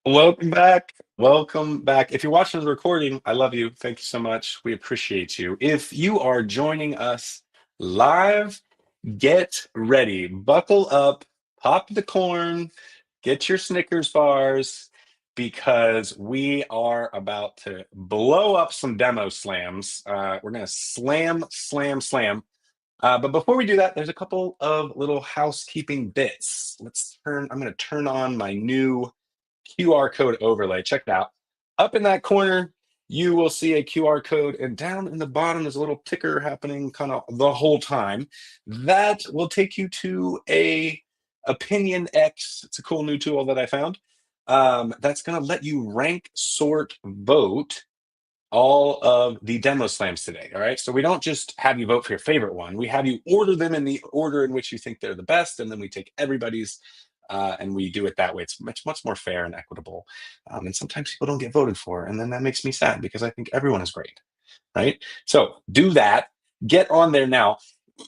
Welcome back. Welcome back. If you're watching the recording, I love you. Thank you so much. We appreciate you. If you are joining us live, get ready. Buckle up, pop the corn, get your Snickers bars, because we are about to blow up some demo slams. We're going to slam, slam, slam. But before we do that, there's a couple of little housekeeping bits. I'm going to turn on my new QR code overlay. Check it out. Up in that corner, you will see a QR code, and down in the bottom, there's a little ticker happening kind of the whole time. That will take you to a Opinion X. It's a cool new tool that I found. That's going to let you rank, sort, vote all of the demo slams today. All right. So we don't just have you vote for your favorite one. We have you order them in the order in which you think they're the best. And then we take everybody's and we do it that way. It's much, much more fair and equitable. And sometimes people don't get voted for. And then that makes me sad because I think everyone is great. Right. So do that. Get on there now.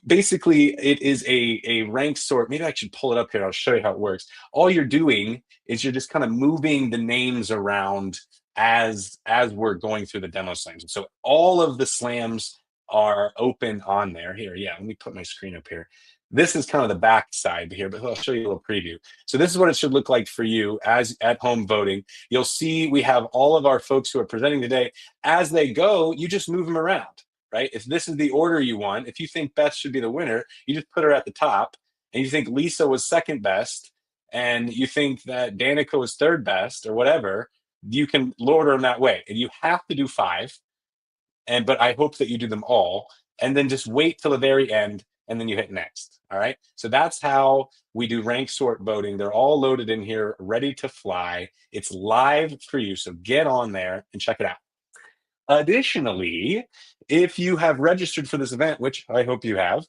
Basically, it is a rank sort. Maybe I should pull it up here. I'll show you how it works. All you're doing is you're just kind of moving the names around as we're going through the demo slams. So all of the slams are open on there. Here, yeah, let me put my screen up here. This is kind of the back side here, but I'll show you a little preview. So this is what it should look like for you as at home voting. You'll see we have all of our folks who are presenting today. As they go, you just move them around, right? If this is the order you want, if you think Beth should be the winner, you just put her at the top. And you think Lisa was second best, and you think that Danica was third best or whatever, you can order them that way. And you have to do 5. But I hope that you do them all, and then just wait till the very end, and then you hit next. All right. So that's how we do rank sort voting. They're all loaded in here, ready to fly. It's live for you. So get on there and check it out. Additionally, if you have registered for this event, which I hope you have,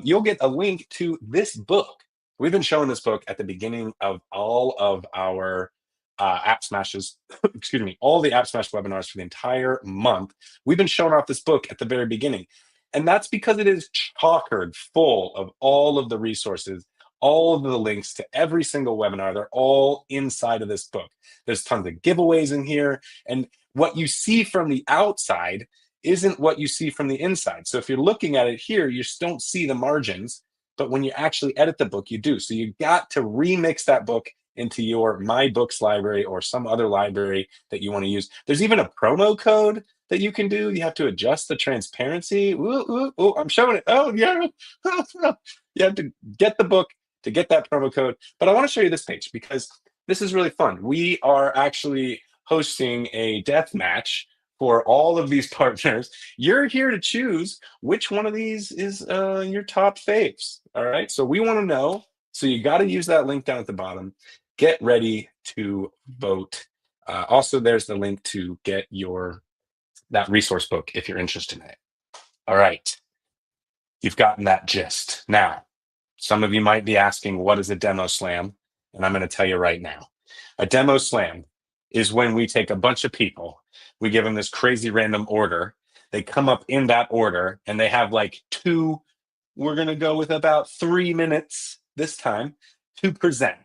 you'll get a link to this book. We've been showing this book at the beginning of all of our App Smashes, excuse me, all the App Smash webinars for the entire month. We've been showing off this book at the very beginning. And that's because it is chock-a-block full of all of the resources, all of the links to every single webinar. They're all inside of this book. There's tons of giveaways in here. And what you see from the outside isn't what you see from the inside. So if you're looking at it here, you just don't see the margins. But when you actually edit the book, you do. So you got to remix that book into your My Books library or some other library that you want to use. There's even a promo code that you can do. You have to adjust the transparency. Ooh, ooh, ooh, I'm showing it. Oh, yeah. You have to get the book to get that promo code. But I want to show you this page because this is really fun. We are actually hosting a death match for all of these partners. You're here to choose which one of these is your top faves. All right. So we want to know. So you got to use that link down at the bottom. Get ready to vote. Also, there's the link to get that resource book if you're interested in it. All right. You've gotten that gist. Now, some of you might be asking, what is a demo slam? And I'm going to tell you right now. A demo slam is when we take a bunch of people, we give them this crazy random order. They come up in that order and they have like we're going to go with about 3 minutes this time to present.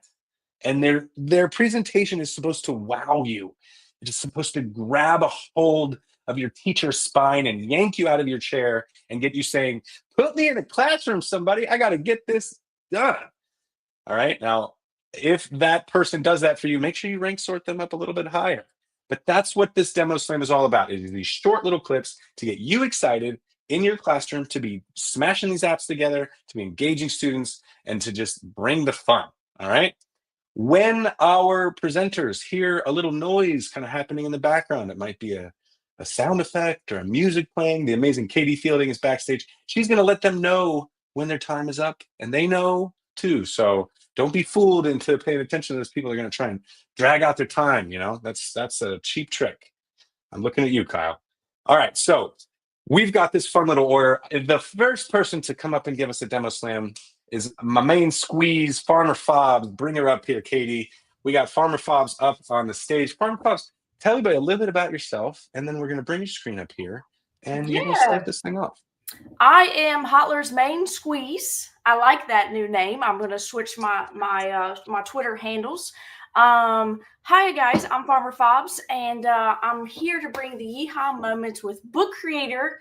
And their presentation is supposed to wow you. It is supposed to grab a hold of your teacher's spine and yank you out of your chair and get you saying, put me in a classroom, somebody. I got to get this done. All right. Now, if that person does that for you, make sure you rank sort them up a little bit higher. But that's what this demo slam is all about. It is these short little clips to get you excited in your classroom, to be smashing these apps together, to be engaging students, and to just bring the fun. All right. When our presenters hear a little noise kind of happening in the background, it might be a sound effect or a music playing. The amazing Katie Fielding is backstage. She's going to let them know when their time is up, and they know too. So don't be fooled into paying attention to those people. Are going to try and drag out their time. That's a cheap trick. I'm looking at you, Kyle. All right, so we've got this fun little order. The first person to come up and give us a demo slam is my main squeeze, Farmer Fobs. Bring her up here, Katie. We got Farmer Fobs up on the stage. Farmer Fobs, tell everybody a little bit about yourself, and then we're going to bring your screen up here, and you're going to start this thing off. I am Hotler's main squeeze. I like that new name. I'm going to switch my Twitter handles. Hi guys, I'm Farmer Fobs, and I'm here to bring the yeehaw moments with Book Creator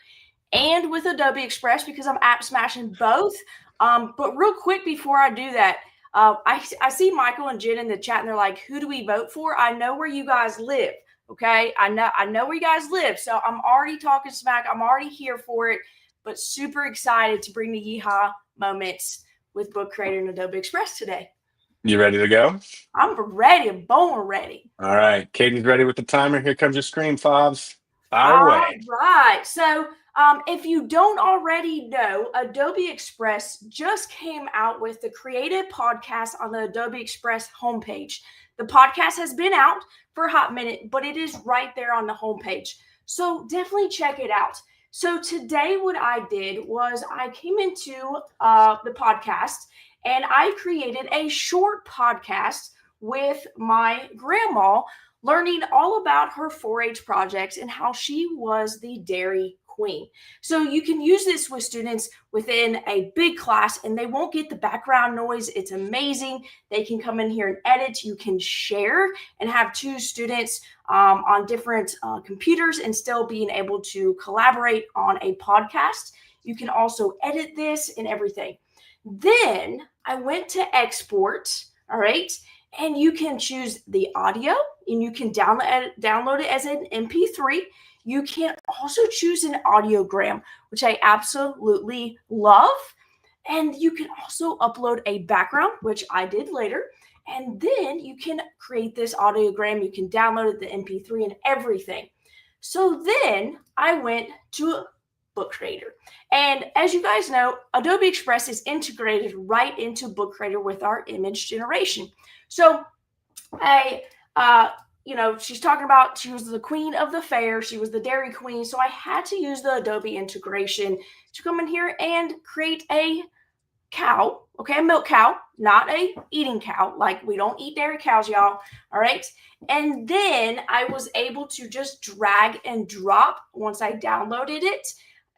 and with Adobe Express because I'm app smashing both. But real quick before I do that, I see Michael and Jen in the chat, and they're like, "Who do we vote for?" I know where you guys live. Okay, I know where you guys live, so I'm already talking smack. I'm already here for it, but super excited to bring the yeehaw moments with Book Creator and Adobe Express today. You ready to go? I'm ready. I'm born ready. All right. Katie's ready with the timer. Here comes your screen, Fobs. Fire All away. right. So, if you don't already know, Adobe Express just came out with the Creative Podcast on the Adobe Express homepage. The podcast has been out for a hot minute, but it is right there on the homepage. So, definitely check it out. So, today, what I did was I came into the podcast and I created a short podcast with my grandma learning all about her 4-H projects and how she was the dairy queen. So you can use this with students within a big class and they won't get the background noise. It's amazing. They can come in here and edit. You can share and have two students on different computers and still being able to collaborate on a podcast. You can also edit this and everything. Then I went to export, all right, and you can choose the audio and you can download it as an MP3. You can also choose an audiogram, which I absolutely love. And you can also upload a background, which I did later. And then you can create this audiogram. You can download it, the MP3 and everything. So then I went to Book Creator. And as you guys know, Adobe Express is integrated right into Book Creator with our image generation. So she's talking about she was the queen of the fair. She was the dairy queen. So I had to use the Adobe integration to come in here and create a cow. Okay, a milk cow, not a eating cow. Like we don't eat dairy cows, y'all. All right. And then I was able to just drag and drop once I downloaded it.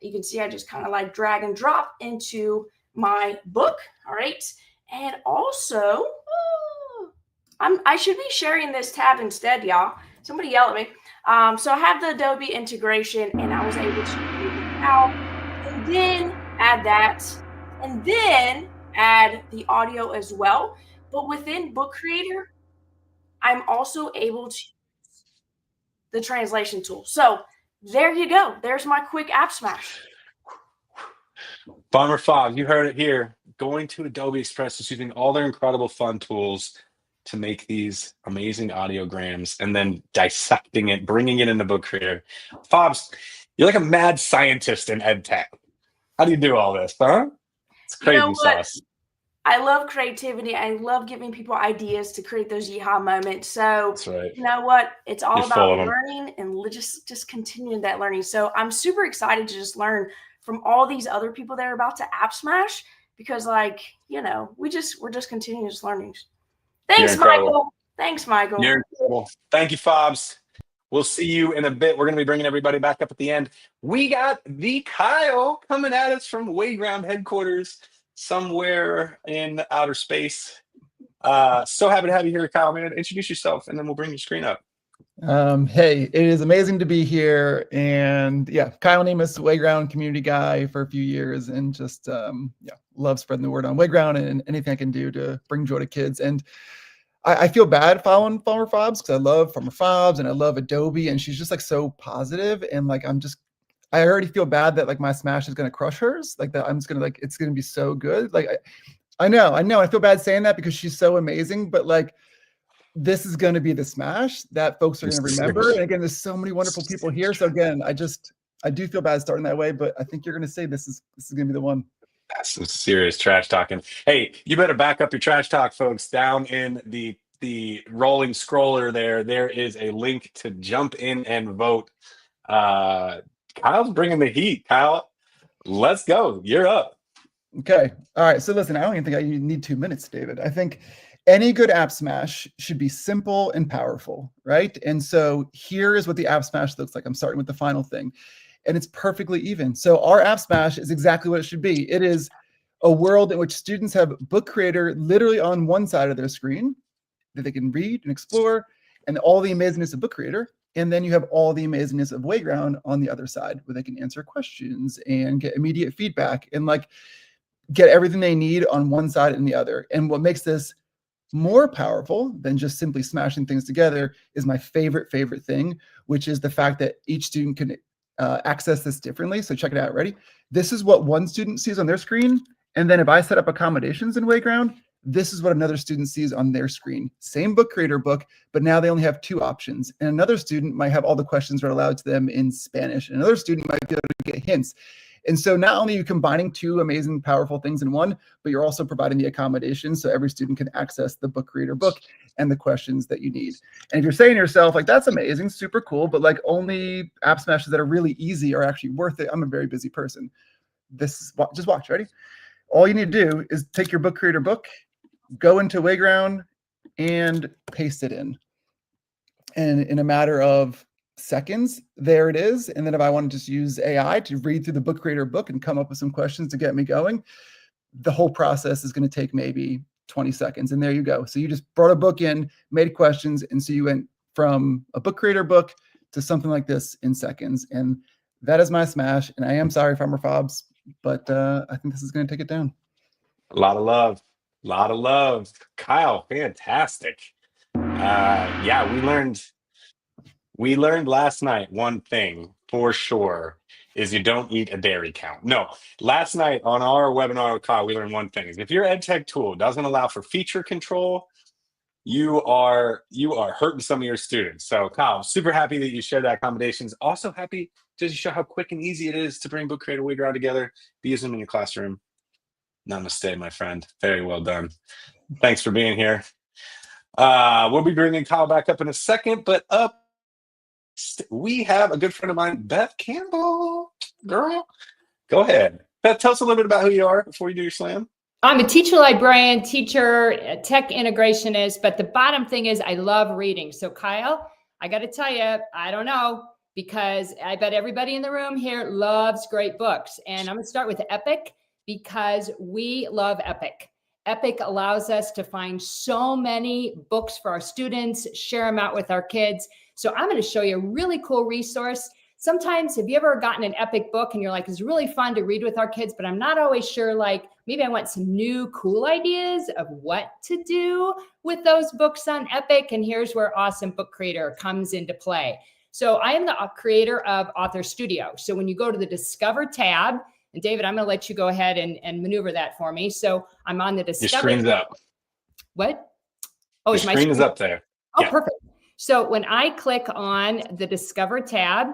You can see I just kind of like drag and drop into my book. All right. And also, I should be sharing this tab instead, y'all. Somebody yell at me. So I have the Adobe integration, and I was able to create it out, and then add that, and then add the audio as well. But within Book Creator, I'm also able to use the translation tool. So there you go. There's my quick app smash. Farmer Fob, you heard it here. Going to Adobe Express is using all their incredible fun tools to make these amazing audiograms and then dissecting it, bringing it into Book Creator. Fobs, you're like a mad scientist in ed tech. How do you do all this, huh? It's crazy You know what? sauce. I love creativity. I love giving people ideas to create those yeehaw moments. So That's right. you know what? It's all You're full about of them. learning and just continuing that learning. So I'm super excited to just learn from all these other people that are about to app smash because we're just continuous learning. Thanks, Michael. Thanks, Michael. You're incredible. Thank you, Fobs. We'll see you in a bit. We're going to be bringing everybody back up at the end. We got the Kyle coming at us from Wayground headquarters somewhere in outer space. So happy to have you here, Kyle, man. Introduce yourself, and then we'll bring your screen up. Hey, it is amazing to be here. And yeah, Kyle Nemus, Wayground community guy for a few years, and just love spreading the word on Wayground and anything I can do to bring joy to kids. And I feel bad following Farmer Fobs because I love Farmer Fobs and I love Adobe, and she's just like so positive, and like I already feel bad that like my smash is gonna crush hers, like that I'm just gonna it's gonna be so good. Like I know I feel bad saying that because she's so amazing, but like this is going to be the smash that folks are going to remember. And again, there's so many wonderful people here. So again, I do feel bad starting that way, but I think you're going to say this is going to be the one. That's some serious trash talking. Hey, you better back up your trash talk, folks. Down in the rolling scroller there is a link to jump in and vote. Kyle's bringing the heat. Kyle, let's go. You're up. Okay. All right. So listen, I don't even think I need 2 minutes, David. I think any good app smash should be simple and powerful, right? And so here is what the app smash looks like. I'm starting with the final thing, and it's perfectly even. So our app smash is exactly what it should be. It is a world in which students have Book Creator literally on one side of their screen, that they can read and explore, and all the amazingness of Book Creator. And then you have all the amazingness of Wayground on the other side, where they can answer questions and get immediate feedback and like get everything they need on one side and the other. And what makes this more powerful than just simply smashing things together is my favorite thing, which is the fact that each student can access this differently. So check it out. Ready? This is what one student sees on their screen. And then if I set up accommodations in Wayground, this is what another student sees on their screen. Same Book Creator book, but now they only have two options. And another student might have all the questions read aloud to them in Spanish. And another student might be able to get hints. And so not only are you combining two amazing, powerful things in one, but you're also providing the accommodations so every student can access the Book Creator book and the questions that you need. And if you're saying to yourself, like, that's amazing, super cool, but like only AppSmashes that are really easy are actually worth it. I'm a very busy person. Just watch, ready? All you need to do is take your Book Creator book, go into Wayground, and paste it in. And in a matter of seconds, there it is. And then if I want to just use AI to read through the Book Creator book and come up with some questions to get me going, the whole process is going to take maybe 20 seconds. And there you go. So you just brought a book in, made questions, and so you went from a Book Creator book to something like this in seconds. And that is my smash. And I am sorry, Farmer Fobs, but I think this is going to take it down. A lot of love. A lot of love. Kyle, fantastic. Yeah, we learned last night one thing for sure is you don't eat a dairy count. No, last night on our webinar with Kyle, we learned one thing is if your EdTech tool doesn't allow for feature control, you are hurting some of your students. So Kyle, super happy that you shared that accommodations. Also happy to show how quick and easy it is to bring Book Creator Wayground together, be using them in your classroom. Namaste, my friend. Very well done. Thanks for being here. We'll be bringing Kyle back up in a second, but up we have a good friend of mine, Beth Campbell. Girl, go ahead. Beth, tell us a little bit about who you are before you do your slam. I'm a teacher librarian, teacher, tech integrationist, but the bottom thing is I love reading. So Kyle, I got to tell you, I don't know, because I bet everybody in the room here loves great books. And I'm going to start with Epic because we love Epic. Epic allows us to find so many books for our students, share them out with our kids. So I'm going to show you a really cool resource. Sometimes, have you ever gotten an Epic book and you're like, it's really fun to read with our kids, but I'm not always sure, like, maybe I want some new cool ideas of what to do with those books on Epic. And here's where Awesome Book Creator comes into play. So I am the creator of Author Studio. So when you go to the Discover tab, and David, I'm going to let you go ahead and maneuver that for me. So I'm on the Discover. Your screen's up. What? Oh, your screen is up there. Oh, yeah. Perfect. So when I click on the Discover tab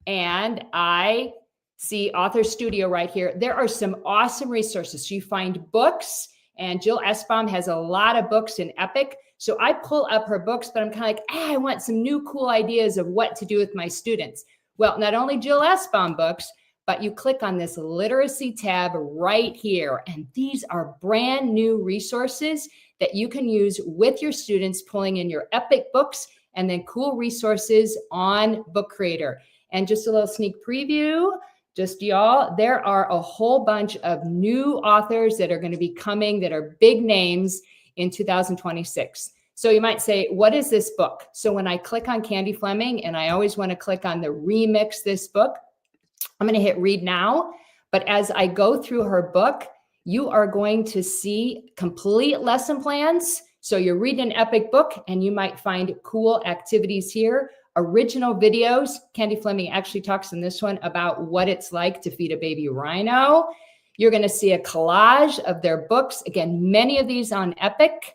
and I see Author Studio right here, there are some awesome resources. So you find books, and Jill Esbaum has a lot of books in Epic. So I pull up her books, but I'm kind of like, I want some new cool ideas of what to do with my students. Well, not only Jill Esbaum books, but you click on this literacy tab right here. And these are brand new resources that you can use with your students, pulling in your Epic books and then cool resources on Book Creator. And just a little sneak preview, just y'all, there are a whole bunch of new authors that are going to be coming that are big names in 2026. So you might say, what is this book? So when I click on Candy Fleming, and I always want to click on the remix this book, I'm going to hit read now. But as I go through her book, you are going to see complete lesson plans. So you're reading an Epic book and you might find cool activities here, original videos. Candy Fleming actually talks in this one about what it's like to feed a baby rhino. You're going to see a collage of their books. Again, many of these on Epic.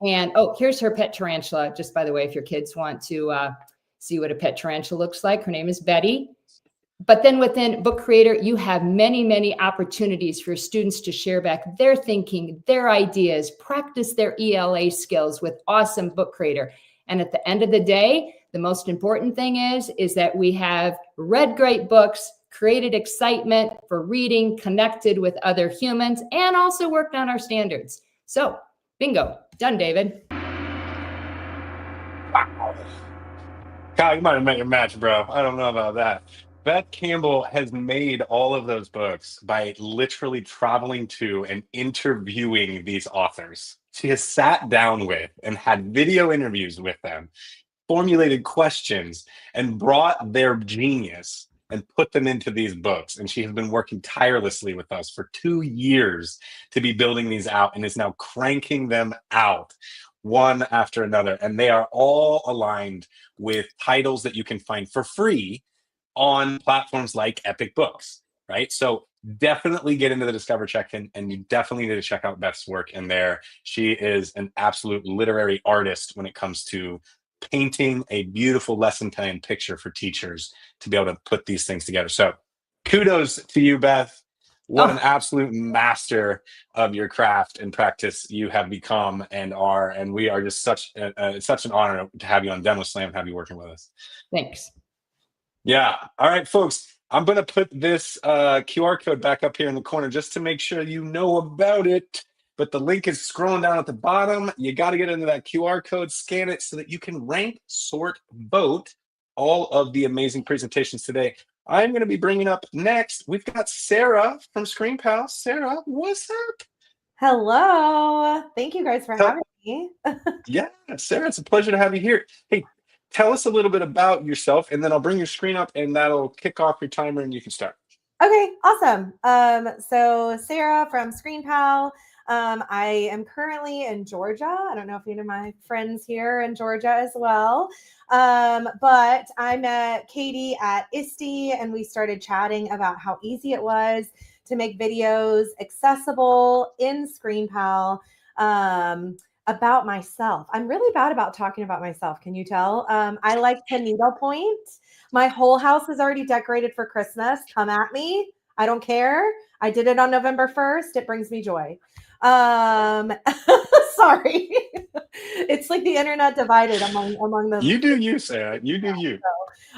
And oh, here's her pet tarantula. Just by the way, if your kids want to see what a pet tarantula looks like, her name is Betty. But then within Book Creator, you have many, many opportunities for students to share back their thinking, their ideas, practice their ELA skills with Awesome Book Creator. And at the end of the day, the most important thing is that we have read great books, created excitement for reading, connected with other humans, and also worked on our standards. So, bingo, done, David. Wow. Kyle, you might have met your match, bro. I don't know about that. Beth Campbell has made all of those books by literally traveling to and interviewing these authors. she has sat down with and had video interviews with them, formulated questions, and brought their genius and put them into these books. And she has been working tirelessly with us for 2 years to be building these out and is now cranking them out one after another. And they are all aligned with titles that you can find for free on platforms like Epic Books, right? So definitely get into the Discover check-in, and you definitely need to check out Beth's work in there. She is an absolute literary artist when it comes to painting a beautiful lesson plan picture for teachers to be able to put these things together. So kudos to you, Beth. What an absolute master of your craft and practice you have become and are. And we are just such an honor to have you on Demo Slam, have you working with us. Thanks. Yeah. All right, folks. I'm going to put this QR code back up here in the corner just to make sure you know about it. But the link is scrolling down at the bottom. You got to get into that QR code, scan it so that you can rank, sort, vote all of the amazing presentations today. I'm going to be bringing up next. We've got Sarah from Screen Pal. Sarah, what's up? Hello. Thank you guys for having me. Yeah, Sarah, it's a pleasure to have you here. Hey, tell us a little bit about yourself, and then I'll bring your screen up, and that'll kick off your timer, and you can start. Okay, awesome. So Sarah from Screen Pal. I am currently in Georgia. I don't know if any of my friends here in Georgia as well. But I met Katie at ISTE, and we started chatting about how easy it was to make videos accessible in Screen Pal. About myself. I'm really bad about talking about myself. Can you tell? I like to needlepoint. My whole house is already decorated for Christmas. Come at me. I don't care. I did it on November 1st. It brings me joy. Sorry. It's like the internet divided among the. You do you, Sarah. You do you.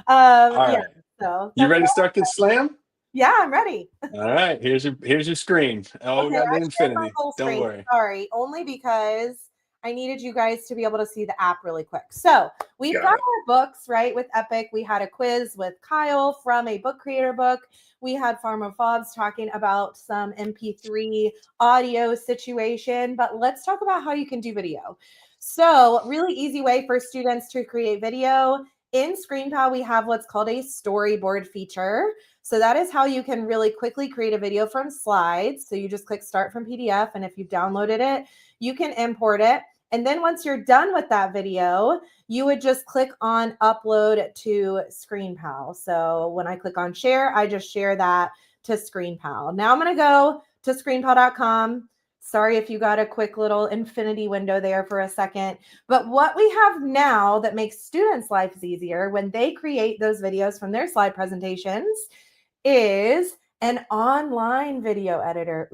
All right. Yeah. So you ready to start this slam? Yeah, I'm ready. All right. Here's your screen. Oh, we got the infinity. Don't worry. Sorry, only because I needed you guys to be able to see the app really quick. So we've got our books, right, with Epic. We had a quiz with Kyle from a book creator book. We had Farmer Fobs talking about some MP3 audio situation, but let's talk about how you can do video. So really easy way for students to create video. In ScreenPal, we have what's called a storyboard feature. So that is how you can really quickly create a video from slides. So you just click start from PDF, and if you've downloaded it, you can import it. And then once you're done with that video, you would just click on upload to ScreenPal. So when I click on share, I just share that to ScreenPal. Now I'm going to go to screenpal.com. Sorry if you got a quick little infinity window there for a second. But what we have now that makes students' lives easier when they create those videos from their slide presentations is an online video editor.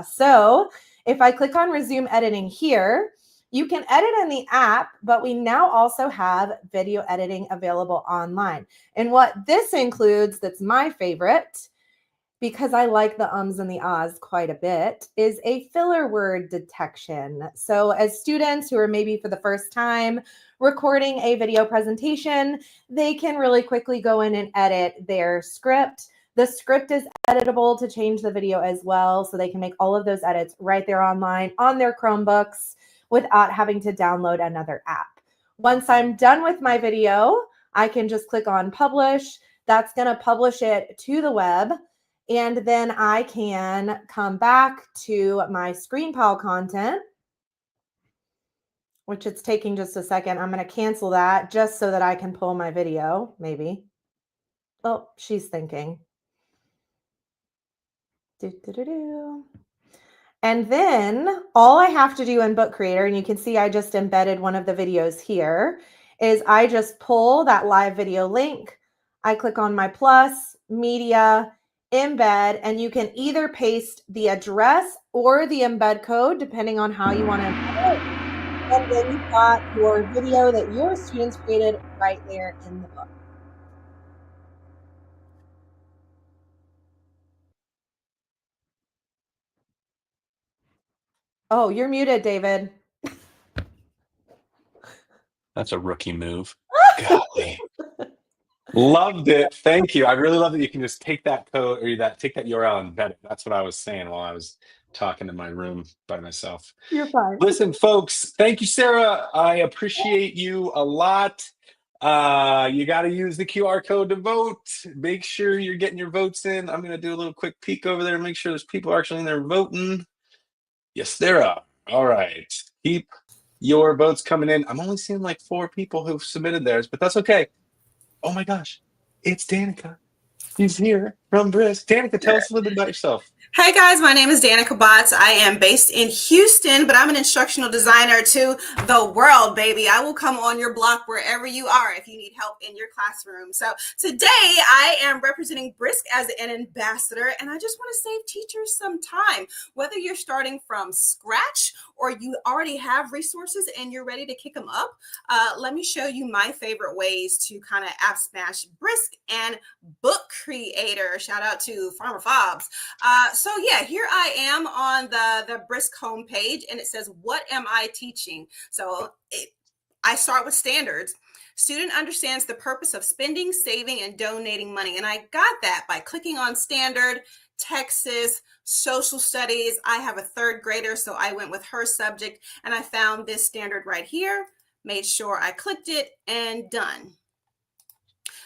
So if I click on resume editing here, you can edit in the app, but we now also have video editing available online. And what this includes, that's my favorite, because I like the ums and the ahs quite a bit, is a filler word detection. So as students who are maybe for the first time recording a video presentation, they can really quickly go in and edit their script. The script is editable to change the video as well, so they can make all of those edits right there online on their Chromebooks without having to download another app. Once I'm done with my video, I can just click on publish. That's going to publish it to the web. And then I can come back to my ScreenPal content, which it's taking just a second. I'm going to cancel that just so that I can pull my video, maybe. Oh, she's thinking. And then all I have to do in Book Creator, and you can see I just embedded one of the videos here, is I just pull that live video link. I click on my plus, media, embed, and you can either paste the address or the embed code, depending on how you want to embed it. And then you've got your video that your students created right there in the book. Oh, you're muted, David. That's a rookie move. Golly. Loved it. Thank you. I really love that you can just take that code or take that URL and embed it. That's what I was saying while I was talking in my room by myself. You're fine. Listen, folks, thank you, Sarah. I appreciate you a lot. You got to use the QR code to vote. Make sure you're getting your votes in. I'm going to do a little quick peek over there and make sure there's people actually in there voting. Yes, there are. All right. Keep your votes coming in. I'm only seeing like 4 people who've submitted theirs, but that's okay. Oh my gosh, it's Danica. She's here from Brisk. Danica, tell us a little bit about yourself. Hey guys, my name is Danica Botts. I am based in Houston, but I'm an instructional designer to the world, baby. I will come on your block wherever you are if you need help in your classroom. So today I am representing Brisk as an ambassador, and I just want to save teachers some time. Whether you're starting from scratch or you already have resources and you're ready to kick them up, let me show you my favorite ways to kind of AppSmash Brisk and Book Creator. Shout out to Farmer Fobs. So yeah, here I am on the Brisk homepage, and it says, what am I teaching? So I start with standards. Student understands the purpose of spending, saving, and donating money. And I got that by clicking on standard, Texas, social studies. I have a 3rd grader, so I went with her subject, and I found this standard right here, made sure I clicked it, and done.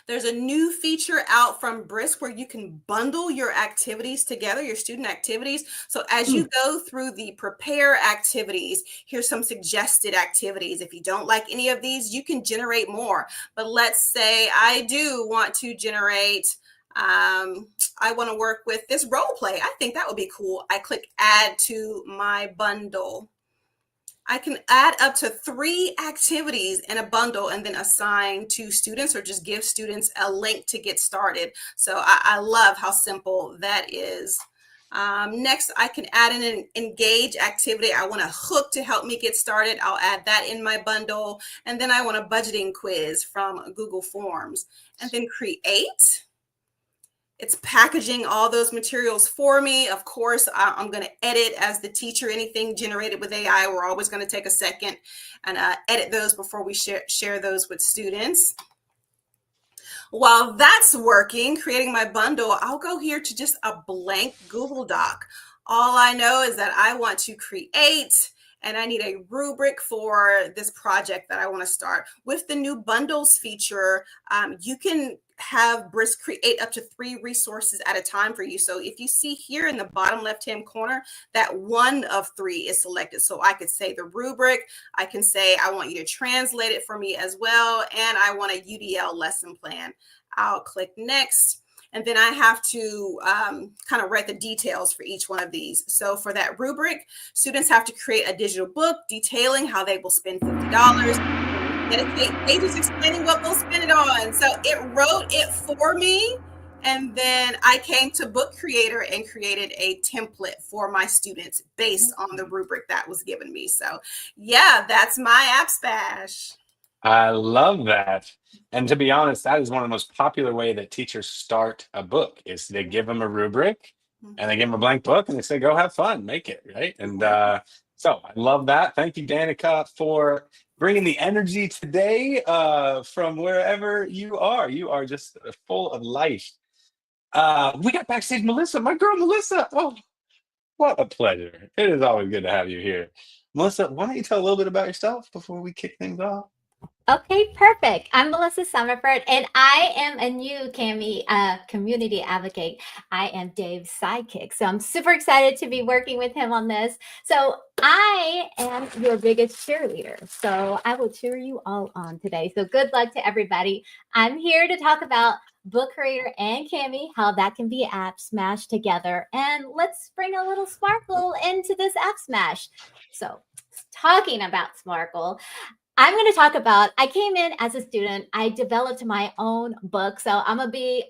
There's a new feature out from Brisk where you can bundle your activities together, your student activities. So as you go through the prepare activities, here's some suggested activities. If you don't like any of these, you can generate more. But let's say I do want to generate, I want to work with this role play. I think that would be cool. I click add to my bundle. I can add up to 3 activities in a bundle and then assign to students or just give students a link to get started. So I love how simple that is. Next, I can add in an engage activity. I want a hook to help me get started. I'll add that in my bundle. And then I want a budgeting quiz from Google Forms. And then create. It's packaging all those materials for me. Of course, I'm going to edit as the teacher. Anything generated with AI, we're always going to take a second and edit those before we share those with students. While that's working, creating my bundle, I'll go here to just a blank Google Doc. All I know is that I want to create, and I need a rubric for this project that I want to start. With the new bundles feature, you can have Brisk create up to 3 resources at a time for you. So if you see here in the bottom left-hand corner, that 1 of 3 is selected. So I could say the rubric, I can say I want you to translate it for me as well, and I want a UDL lesson plan. I'll click next. And then I have to kind of write the details for each one of these. So for that rubric, students have to create a digital book detailing how they will spend $50. Dedicate pages explaining what they'll spend it on. So it wrote it for me. And then I came to Book Creator and created a template for my students based on the rubric that was given me. So yeah, that's my AppSmash. I love that. And to be honest, that is one of the most popular way that teachers start a book is they give them a rubric and they give them a blank book and they say, go have fun, make it, right? And so I love that. Thank you, Danica, for bringing the energy today from wherever you are. You are just full of life. We got backstage Melissa, my girl Melissa. Oh, what a pleasure. It is always good to have you here. Melissa, why don't you tell a little bit about yourself before we kick things off? Okay, perfect. I'm Melissa Summerford, and I am a new Cami community advocate. I am Dave's sidekick, so I'm super excited to be working with him on this. So I am your biggest cheerleader, so I will cheer you all on today. So good luck to everybody. I'm here to talk about Book Creator and Cami, how that can be AppSmash together, and let's bring a little sparkle into this AppSmash. So talking about sparkle, I'm going to talk about, I came in as a student, I developed my own book. So I'm going to be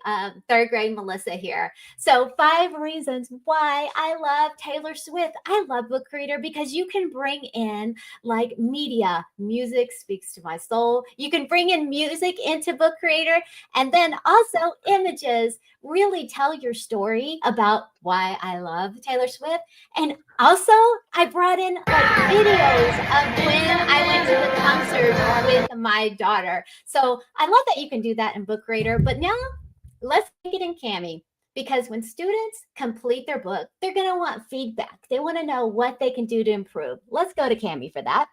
3rd grade Melissa here. So 5 reasons why I love Taylor Swift. I love Book Creator because you can bring in like media. Music speaks to my soul. You can bring in music into Book Creator, and then also images really tell your story about why I love Taylor Swift. And also I brought in like videos of when I went to the concert with my daughter. So I love that you can do that in Book Creator. But now let's take it in Cami. because when students complete their book, they're going to want feedback. They want to know what they can do to improve. Let's go to Cami for that.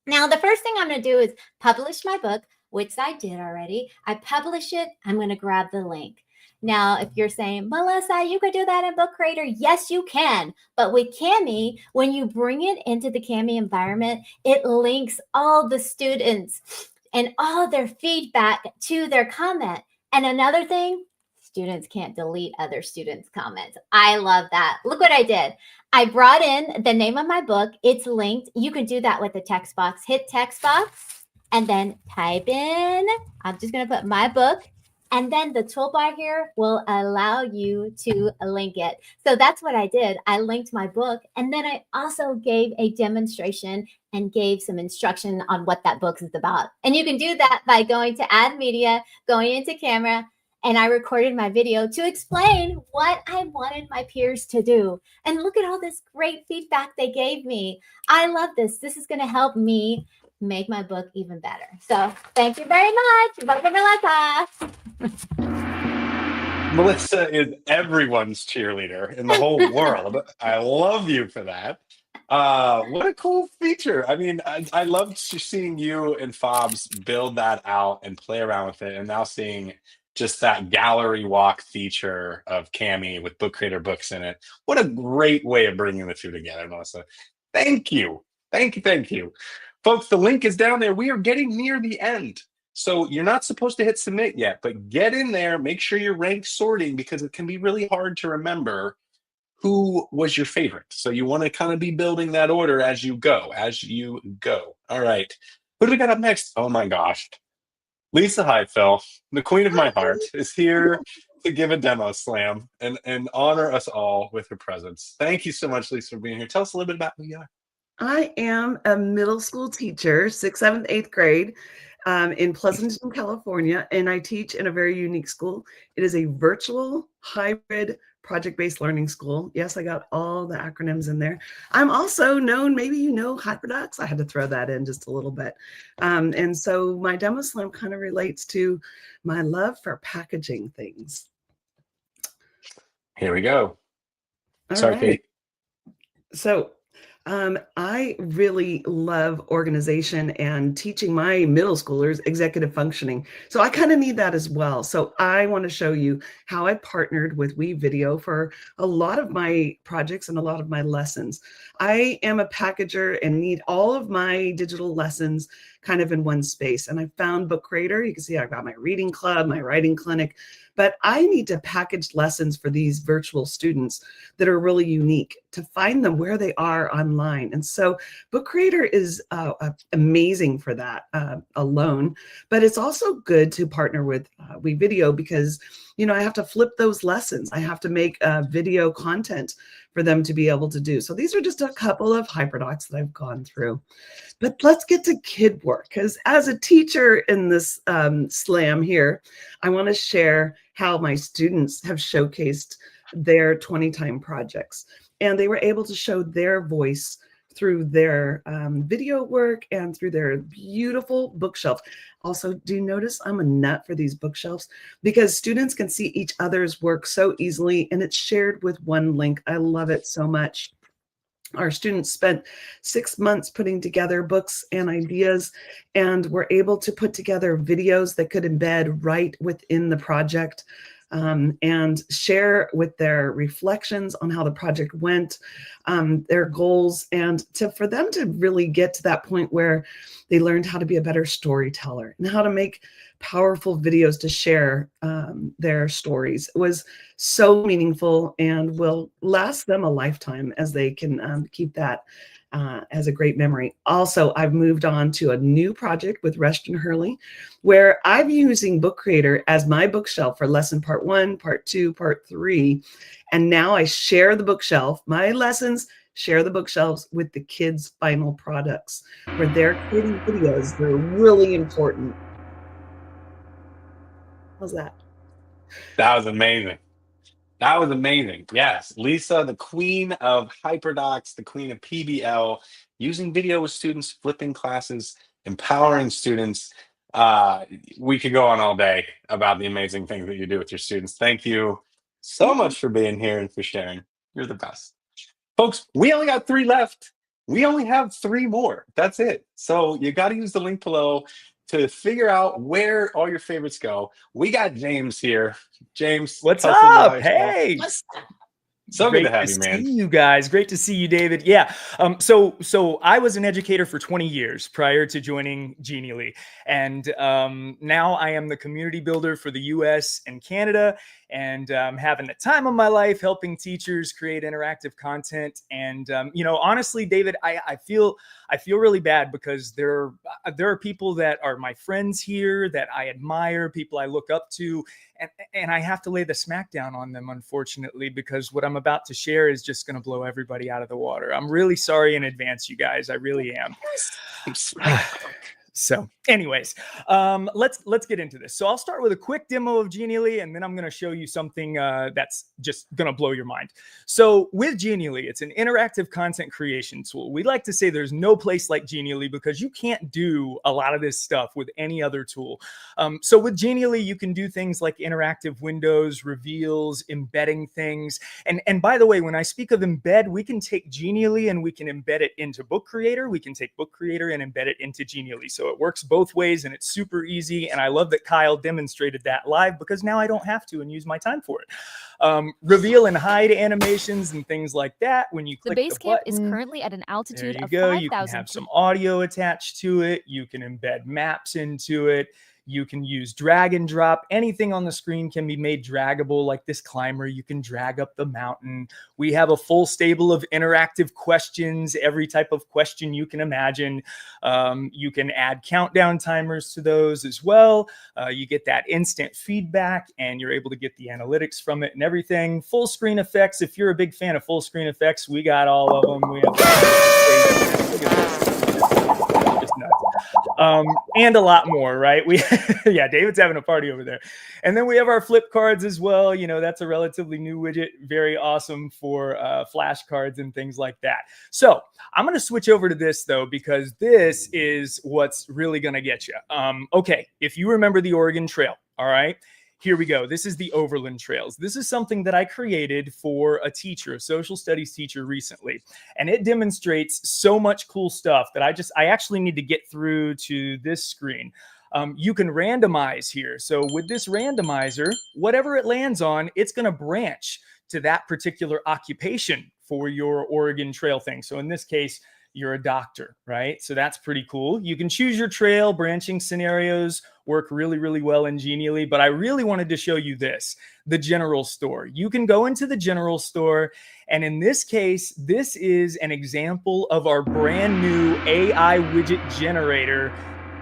Now, the first thing I'm going to do is publish my book, which I did already. I publish it. I'm going to grab the link. Now, if you're saying, Melissa, you could do that in Book Creator, yes, you can. But with Cami, when you bring it into the Cami environment, it links all the students and all their feedback to their comment. And another thing, students can't delete other students' comments. I love that. Look what I did. I brought in the name of my book. It's linked. You can do that with the text box. Hit text box and then type in, I'm just going to put my book. And then the toolbar here will allow you to link it. So that's what I did. I linked my book. And then I also gave a demonstration and gave some instruction on what that book is about. And you can do that by going to Add Media, going into Camera, and I recorded my video to explain what I wanted my peers to do. And look at all this great feedback they gave me. I love this. This is going to help me make my book even better. So thank you very much. Welcome, Melissa. Melissa is everyone's cheerleader in the whole world. I love you for that. What a cool feature. I mean, I loved seeing you and Fobs build that out and play around with it, and now seeing just that gallery walk feature of Cami with Book Creator books in it. What a great way of bringing the two together, Melissa. Thank you. Thank you. Thank you. Folks, the link is down there. We are getting near the end. So you're not supposed to hit submit yet, but get in there. Make sure you're ranked sorting, because it can be really hard to remember who was your favorite. So you want to kind of be building that order as you go, All right. Who do we got up next? Oh my gosh. Lisa Heidfeld, the queen of my heart, is here to give a demo slam and honor us all with her presence. Thank you so much, Lisa, for being here. Tell us a little bit about who you are. I am a middle school teacher, 6th, 7th, 8th grade, in Pleasanton, California, and I teach in a very unique school. It is a virtual hybrid project-based learning school. Yes, I got all the acronyms in there. I'm also known, maybe you know, HyperDocs. I had to throw that in just a little bit. And so my demo slam kind of relates to my love for packaging things. Here we go. All Sorry, right. Kate. So I really love organization and teaching my middle schoolers executive functioning. So I kind of need that as well. So I want to show you how I partnered with WeVideo for a lot of my projects and a lot of my lessons. I am a packager and need all of my digital lessons kind of in one space. And I found Book Creator. You can see I've got my reading club, my writing clinic, but I need to package lessons for these virtual students that are really unique, to find them where they are online. And so Book Creator is amazing for that alone, but it's also good to partner with WeVideo, because, you know, I have to flip those lessons. I have to make video content for them to be able to do. So these are just a couple of HyperDocs that I've gone through. But let's get to kid work, because as a teacher in this slam here, I want to share how my students have showcased their 20-time projects. And they were able to show their voice through their video work and through their beautiful bookshelf. Also, do you notice I'm a nut for these bookshelves? Because students can see each other's work so easily, and it's shared with one link. I love it so much. Our students spent 6 months putting together books and ideas, and were able to put together videos that could embed right within the project, and share with their reflections on how the project went, their goals, and for them to really get to that point where they learned how to be a better storyteller and how to make powerful videos to share their stories. It was so meaningful and will last them a lifetime, as they can keep that as a great memory. Also, I've moved on to a new project with Rushton Hurley, where I'm using Book Creator as my bookshelf for lesson part 1, part 2, part 3. And now I share the bookshelf, my lessons, share the bookshelves with the kids' final products, where they're creating videos that are really important. How's that? That was amazing. That was amazing. Yes, Lisa, the queen of HyperDocs, the queen of PBL, using video with students, flipping classes, empowering students. We could go on all day about the amazing things that you do with your students. Thank you so much for being here and for sharing. You're the best. Folks, we only got 3 left. We only have 3 more. That's it. So you got to use the link below to figure out where all your favorites go. We got James here. James, What's tell us a little bit up? about yourself. Hey. So good Great to have you, see man. you guys. Great to see you, David. Yeah. So I was an educator for 20 years prior to joining Genially, and now I am the community builder for the U.S. and Canada, and having the time of my life helping teachers create interactive content. And honestly, David, I feel really bad because there are people that are my friends here that I admire, people I look up to. And I have to lay the smackdown on them, unfortunately, because what I'm about to share is just going to blow everybody out of the water. I'm really sorry in advance, you guys. I really am. So anyways, let's get into this. So I'll start with a quick demo of Genially, and then I'm going to show you something that's just going to blow your mind. So with Genially, it's an interactive content creation tool. We like to say there's no place like Genially because you can't do a lot of this stuff with any other tool. So with Genially, you can do things like interactive windows, reveals, embedding things. And by the way, when I speak of embed, we can take Genially and we can embed it into Book Creator. We can take Book Creator and embed it into Genially. So it works both ways and it's super easy. And I love that Kyle demonstrated that live because now I don't have to and use my time for it. Reveal and hide animations and things like that. When you click the base camp is button, currently at an altitude there you of go. You can 5,000 have some audio attached to it. You can embed maps into it. You can use drag and drop. Anything on the screen can be made draggable, like this climber. You can drag up the mountain. We have a full stable of interactive questions, every type of question you can imagine. You can add countdown timers to those as well. You get that instant feedback and you're able to get the analytics from it and everything. Full screen effects. If you're a big fan of full screen effects, we got all of them. We have look at this. Just nuts. And a lot more, right? Yeah, David's having a party over there. And then we have our flip cards as well. That's a relatively new widget, very awesome for flashcards and things like that. So I'm going to switch over to this though, because this is what's really going to get you. Okay, if you remember the Oregon Trail, all right, here we go. This is the Overland Trails. This is something that I created for a teacher, a social studies teacher recently. And it demonstrates so much cool stuff that I actually need to get through to this screen. You can randomize here. So with this randomizer, whatever it lands on, it's going to branch to that particular occupation for your Oregon Trail thing. So in this case, you're a doctor, right? So that's pretty cool. You can choose your trail. Branching scenarios work really, really well in Genially, but I really wanted to show you this, the general store. You can go into the general store, and in this case, this is an example of our brand new AI widget generator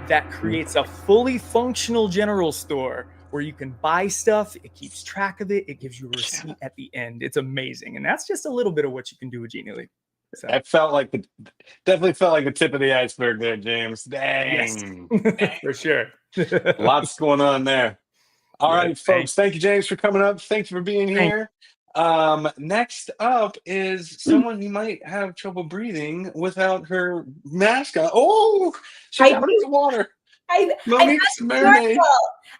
that creates a fully functional general store where you can buy stuff. It keeps track of it. It gives you a receipt at the end. It's amazing. And that's just a little bit of what you can do with Genially. So. That definitely felt like the tip of the iceberg there, James. Dang. Yes. For sure. Lots going on there. All right, folks. Thanks. Thank you, James, for coming up. Thank you for being here. Next up is someone who might have trouble breathing without her mask on. Oh, she's out of the water. Monique's mermaid.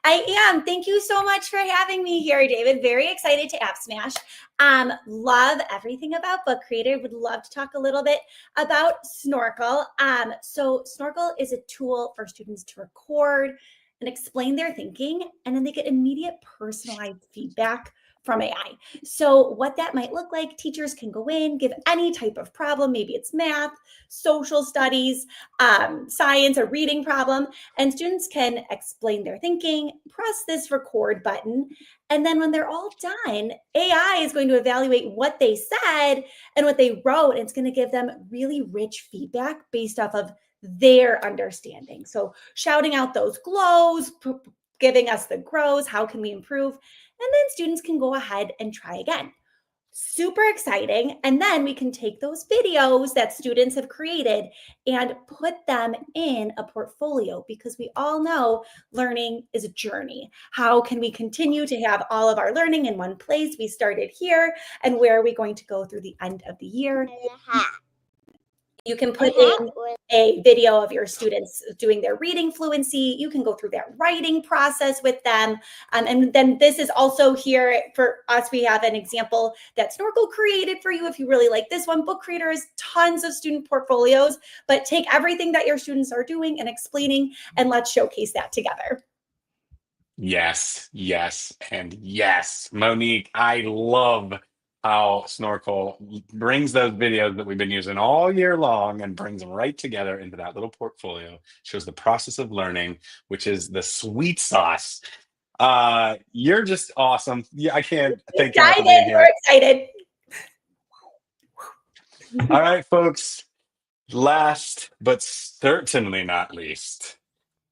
I am. Thank you so much for having me here, David. Very excited to AppSmash. Love everything about Book Creator. Would love to talk a little bit about Snorkel. So Snorkel is a tool for students to record and explain their thinking, and then they get immediate personalized feedback from AI. So what that might look like, teachers can go in, give any type of problem, maybe it's math, social studies, science, a reading problem, and students can explain their thinking, press this record button, and then when they're all done, AI is going to evaluate what they said and what they wrote, and it's going to give them really rich feedback based off of their understanding. So shouting out those glows, giving us the grows, how can we improve? And then students can go ahead and try again. Super exciting. And then we can take those videos that students have created and put them in a portfolio, because we all know learning is a journey. How can we continue to have all of our learning in one place? We started here, and where are we going to go through the end of the year? You can put in a video of your students doing their reading fluency. You can go through their writing process with them. And then this is also here for us. We have an example that Snorkel created for you if you really like this one. Book Creator has tons of student portfolios, but take everything that your students are doing and explaining, and let's showcase that together. Yes, yes, and yes. Monique, I love how Snorkel brings those videos that we've been using all year long and brings them right together into that little portfolio. Shows the process of learning, which is the sweet sauce. You're just awesome. Yeah, I can't thank you enough for being here. We're excited. All right, folks. Last but certainly not least,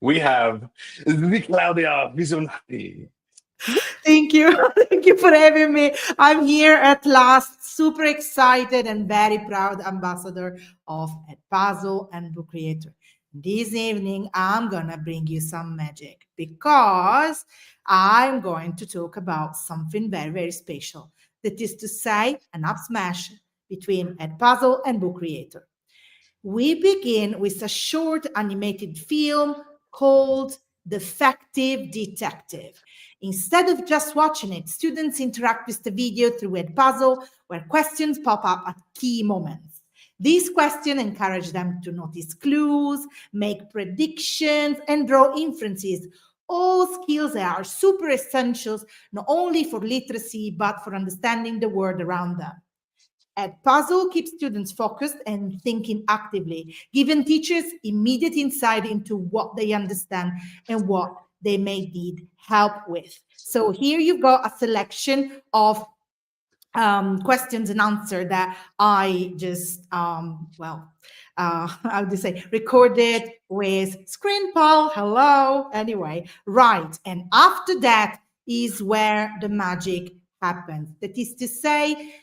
we have the Claudia Visionati. Thank you. Thank you for having me. I'm here at last, super excited and very proud ambassador of Edpuzzle and Book Creator. This evening, I'm going to bring you some magic because I'm going to talk about something very, very special. That is to say, an AppSmash between Edpuzzle and Book Creator. We begin with a short animated film called Defective Detective. Instead of just watching it, students interact with the video through Edpuzzle, where questions pop up at key moments. These questions encourage them to notice clues, make predictions, and draw inferences. All skills that are super essentials, not only for literacy, but for understanding the world around them. Edpuzzle keeps students focused and thinking actively, giving teachers immediate insight into what they understand and what they may need help with. So here you've got a selection of questions and answers that I just, how do you say, recorded with ScreenPal. Hello. Anyway, right. And after that is where the magic happens. That is to say,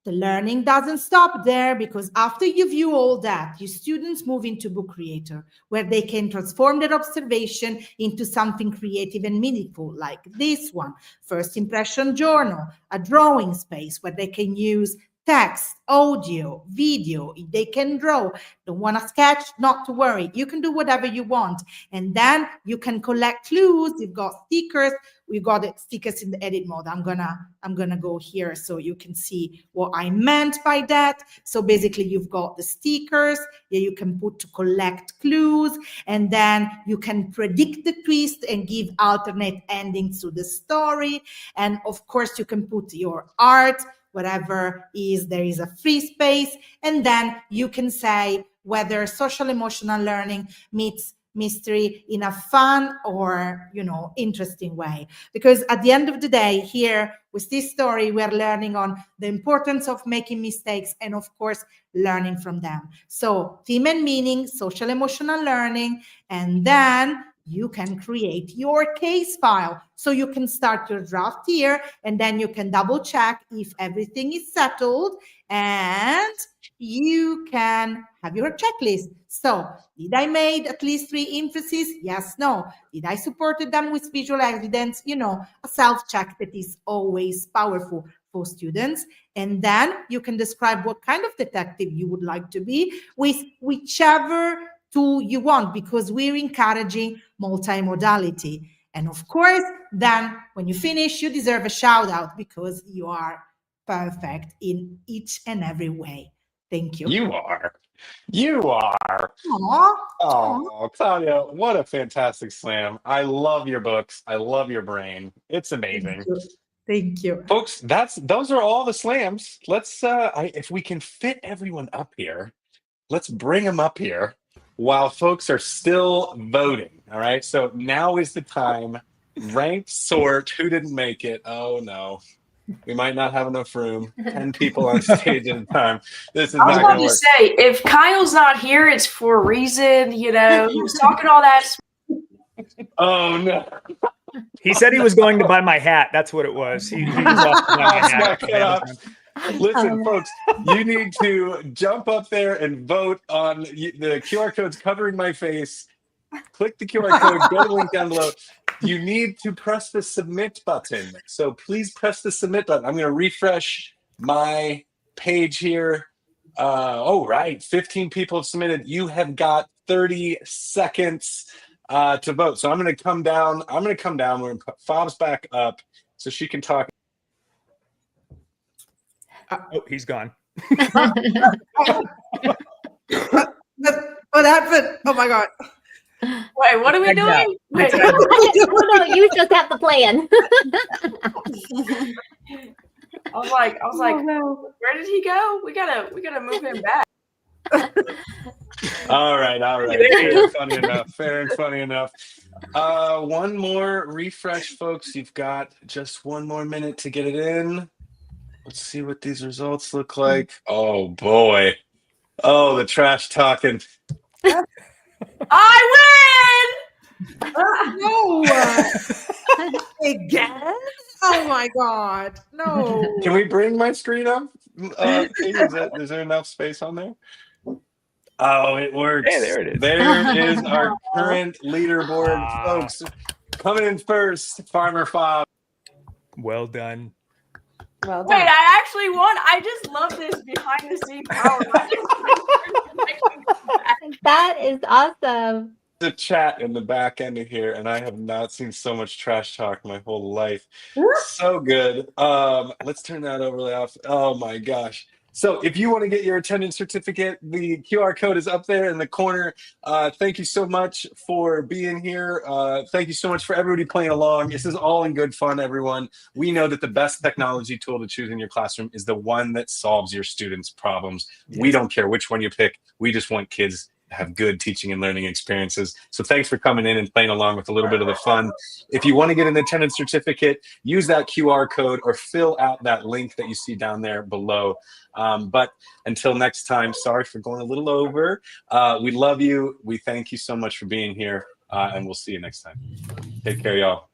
the learning doesn't stop there, because after you view all that, your students move into Book Creator, where they can transform their observation into something creative and meaningful, like this one, First Impression Journal, a drawing space where they can use text, audio, video, they can draw. Don't want to sketch? Not to worry. You can do whatever you want. And then you can collect clues. You've got stickers. We've got stickers in the edit mode. I'm gonna go here so you can see what I meant by that. So basically you've got the stickers that you can put to collect clues, and then you can predict the twist and give alternate endings to the story. And of course you can put your art, whatever is, there is a free space, and then you can say whether social emotional learning meets mystery in a fun or, interesting way. Because at the end of the day, here with this story, we're learning on the importance of making mistakes and of course, learning from them. So theme and meaning, social emotional learning, and then you can create your case file. So you can start your draft here, and then you can double check if everything is settled, and you can have your checklist. So did I made at least 3 emphases? Yes, no. Did I supported them with visual evidence? A self-check that is always powerful for students. And then you can describe what kind of detective you would like to be with whichever tool you want, because we're encouraging multimodality. And of course, then when you finish, you deserve a shout out because you are perfect in each and every way. Thank you. You are. Aww. Oh, Claudia, what a fantastic slam. I love your books. I love your brain. It's amazing. Thank you. Folks, those are all the slams. Let's if we can fit everyone up here, let's bring them up here while folks are still voting. All right. So now is the time. Rank sort. Who didn't make it? Oh no. We might not have enough room. 10 people on stage at a time. This is I was not about going to to work. say, if Kyle's not here, it's for a reason. He was talking all that. Oh no. He said he was going to buy my hat. That's what it was. He was off to buy my hat. Listen, folks, you need to jump up there and vote on the QR codes covering my face. Click the QR code, go to the link down below. You need to press the submit button. So please press the submit button. I'm going to refresh my page here. Oh, right. 15 people have submitted. You have got 30 seconds to vote. So I'm going to come down. I'm going to come down. We're going to put Fob's back up so she can talk. Oh, he's gone. What happened? Oh my God. Wait, what are we doing? Wait. Oh, no, you just have the plan. I was like, Oh, no. where did he go? We gotta move him back. All right. Fair and funny enough. Fair and funny enough. One more refresh, folks. You've got just one more minute to get it in. Let's see what these results look like. Oh boy. Oh, the trash talking. I win! No. Again? Oh my God. No. Can we bring my screen up? Is there enough space on there? Oh, it works. Hey, there it is. There is our current leaderboard, folks. Coming in first, Farmer Fob. Well done. Well Wait, done. I actually won. I just love this behind the scenes power. That is awesome. The chat in the back end of here, and I have not seen so much trash talk my whole life. So good. Let's turn that overlay off. Oh my gosh. So if you want to get your attendance certificate, the QR code is up there in the corner. Thank you so much for being here. Thank you so much for everybody playing along. This is all in good fun, everyone. We know that the best technology tool to choose in your classroom is the one that solves your students' problems. Yes. We don't care which one you pick. We just want kids have good teaching and learning experiences. So thanks for coming in and playing along with a little bit of the fun. If you want to get an attendance certificate, use that QR code or fill out that link that you see down there below. But until next time, sorry for going a little over. We love you. We thank you so much for being here, and we'll see you next time. Take care, y'all.